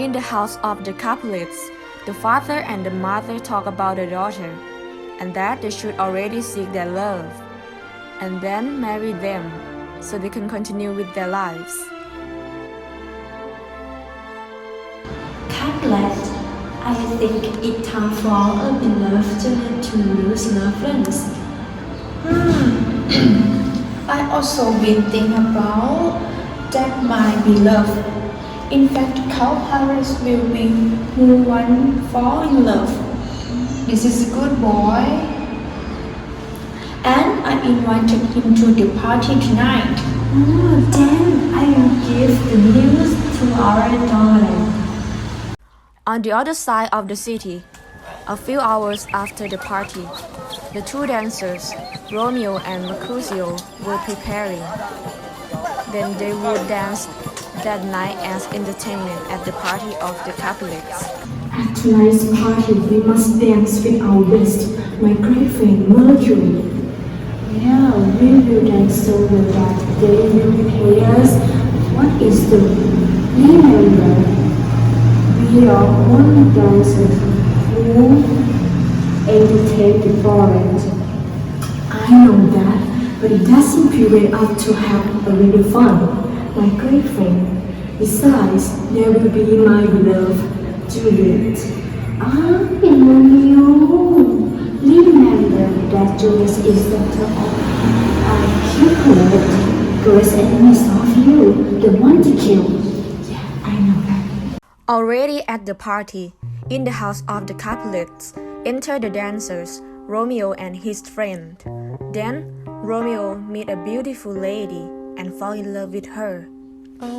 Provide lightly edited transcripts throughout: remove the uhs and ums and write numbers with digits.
In the house of the Capulets, the father and the mother talk about the daughter, and that they should already seek their love, and then marry them, so they can continue with their lives. Capulet, I think it's time for a beloved to lose loved ones. I also been thinking about that my beloved. In fact, cow parents will be who one fall in love. This is a good boy. And I invited him to the party tonight. Then I will give the news to our darling. On the other side of the city, a few hours after the party, the two dancers, Romeo and Mercutio, were preparing. Then they would dance that night as entertainment at the party of the Capulets. At tonight's party, we must dance with our best, my great friend Mercury. Yeah, we will dance so well that they will pay us. What is the remember? We are one dancers who entertain the foreign. I know that, but it doesn't prevent us to have a little fun. My great friend. Besides, there will be my beloved Juliet. Romeo. Remember that Juliet is the top of Cupid, girl's enemies of you, the one to kill. Yeah, I know that. Already at the party, in the house of the Capulets, enter the dancers, Romeo and his friend. Then, Romeo meet a beautiful lady and fall in love with her.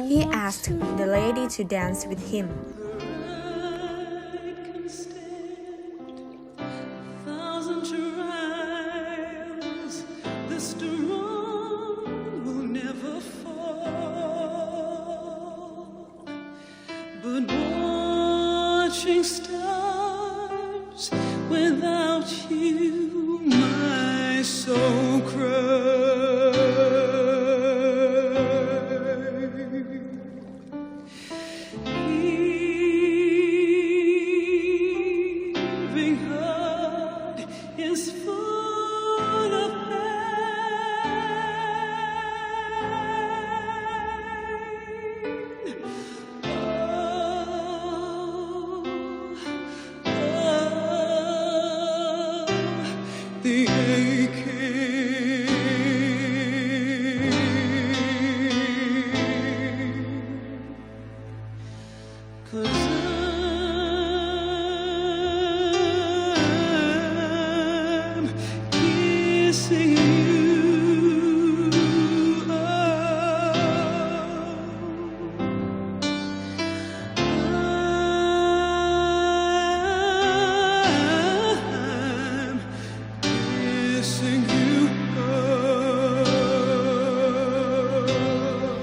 He asked the lady to dance with him. Stars without you, my soul cries. Heaving heart is full of the aching, 'cause I'm kissing you.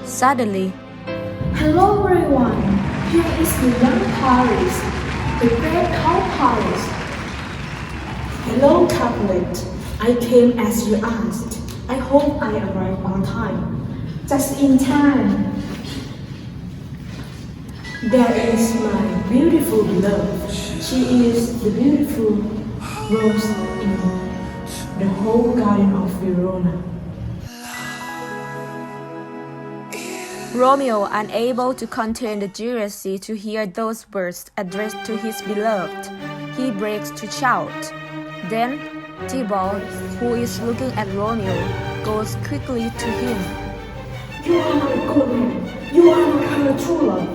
Suddenly, Hello everyone, here is the young Paris, the great cow Paris. Hello, Capulet. I came as you asked. I hope I arrived on time. Just in time. There is my beautiful beloved. She is the beautiful rose in the whole garden of Verona. Romeo, unable to contain the jealousy to hear those words addressed to his beloved, he breaks to shout. Then, Tybalt, who is looking at Romeo, goes quickly to him. You are not a good man. You are not her true love.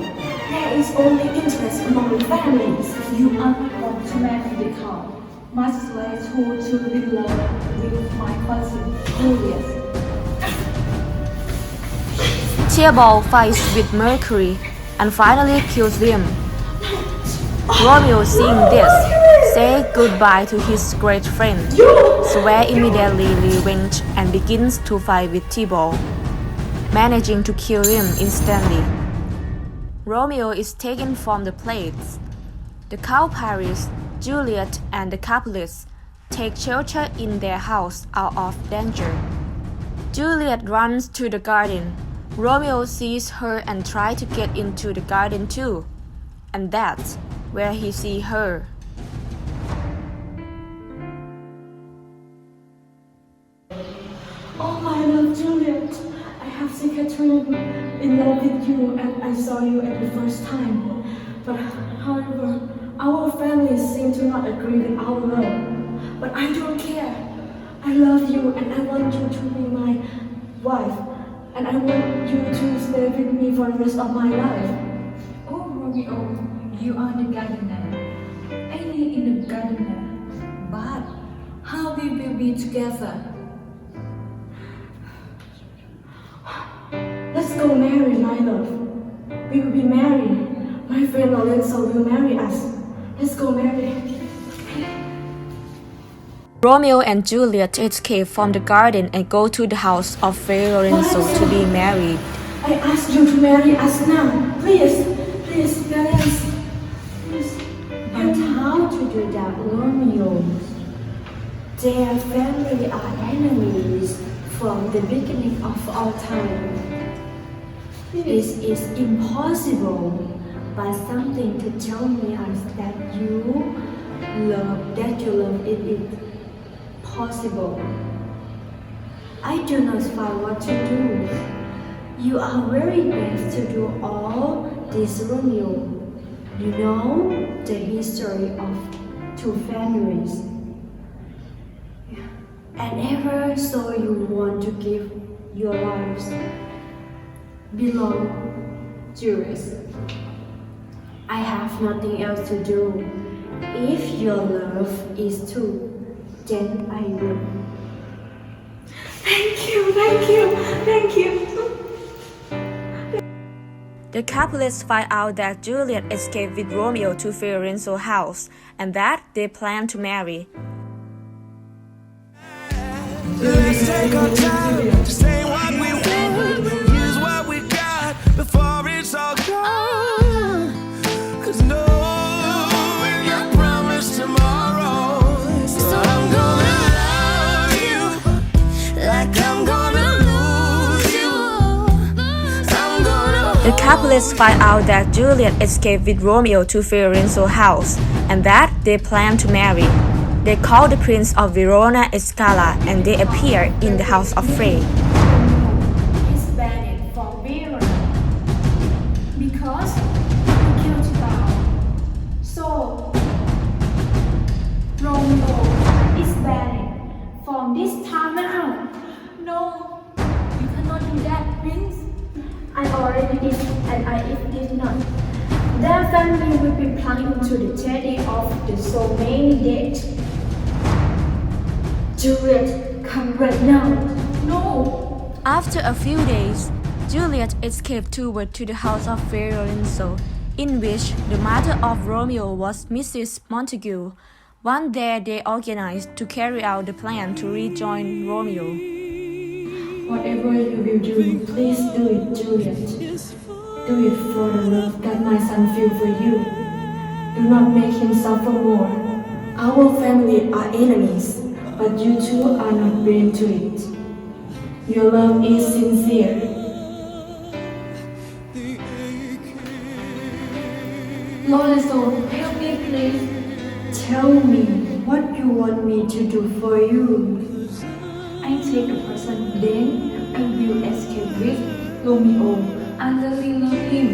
There is only interest among families. You are not going to marry the cow, much less who to be loved with my cousin Julius. Tybalt fights with Mercury and finally kills him. Romeo, seeing this, says goodbye to his great friend, swears immediately revenge and begins to fight with Tybalt, managing to kill him instantly. Romeo is taken from the place. The cow Paris, Juliet, and the Capulets take shelter in their house out of danger. Juliet runs to the garden. Romeo sees her and tries to get into the garden too. and that's where he sees her. Oh, my love, Juliet. I have seen Catherine in love with you, and I saw you at the first time. But however, our families seem to not agree with our love. But I don't care. I love you, and I want you to be my wife, and I want you to stay with me for the rest of my life. Oh, Romeo, you are the gardener. I live in the gardener. But how we will be together? Let's go marry, my love. We will be married. My friend Lorenzo will marry us. Let's go marry. Romeo and Juliet escape from the garden and go to the house of Fray Lorenzo to be married. I ask you to marry us now. Please, please, marry us. Please. But how to do that, Romeo? Their family are enemies from the beginning of all time. This is impossible, but something to tell me us that you love it is possible. I do not find what to do. You are very brave to do all this, Romeo. You know the history of two families. And ever so you want to give your lives belong Julius. I have nothing else to do. If your love is true, then I will. Thank you, thank you, thank you. The couples find out that Juliet escaped with Romeo to Fray Lorenzo's house and that they plan to marry. Let's take our time to say what we want, use what we got before it's all gone. 'Cause no one can promise tomorrow. So I'm gonna love you like I'm gonna lose you. I'm gonna. The couples find out that Juliet escaped with Romeo to Fray Lorenzo's house and that they plan to marry. They call the Prince of Verona Escala and they appear in the house of Fray. He's banned from Verona because he killed Bow. So Romeo is banned from this time on. No, you cannot do that, Prince. I already did, and if did not, their family will be plunged into the tragedy of the so many deaths. Juliet, come right now. No. After a few days, Juliet escaped toward to the house of Fray Lorenzo, in which the mother of Romeo was Mrs. Montague. One day they organized to carry out the plan to rejoin Romeo. Whatever you will do, please do it, Juliet. Do it for the love that my son feels for you. Do not make him suffer more. Our family are enemies, but you two are not blind to it. Your love is sincere. Lorenzo, help me please. Tell me what you want me to do for you. I take the person, then I will escape with Romeo. I really love him.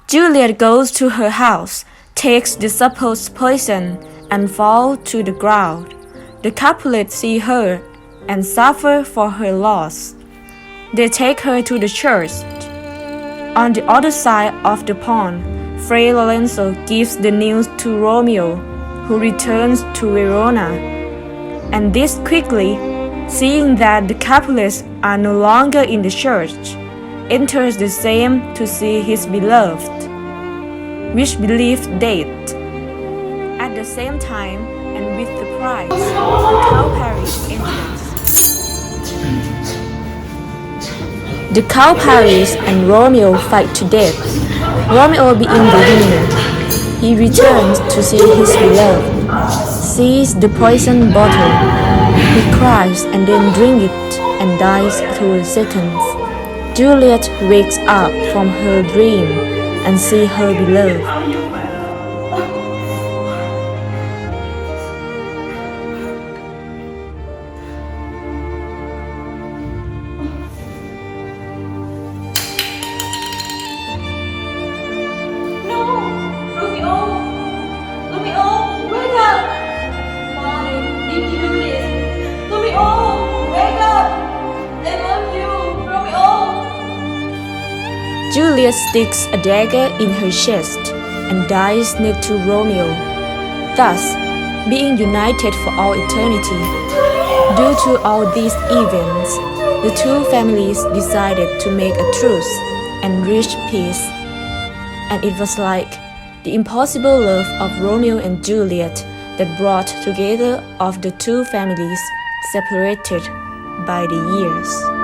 Juliet goes to her house, takes the supposed poison, and falls to the ground. The couplet see her and suffer for her loss. They take her to the church. On the other side of the pond, Fray Lorenzo gives the news to Romeo, who returns to Verona. And this quickly, seeing that the couples are no longer in the church, enters the same to see his beloved, which believed dead. At the same time, and with the prize, the cow Paris enters. The cow Paris and Romeo fight to death. Romeo being the winner. He returns to see his beloved, sees the poison bottle. He cries and then drinks it and dies through seconds. Juliet wakes up from her dream and sees her beloved. Juliet sticks a dagger in her chest and dies next to Romeo, thus being united for all eternity. Due to all these events, the two families decided to make a truce and reach peace. And it was like the impossible love of Romeo and Juliet that brought together of the two families separated by the years.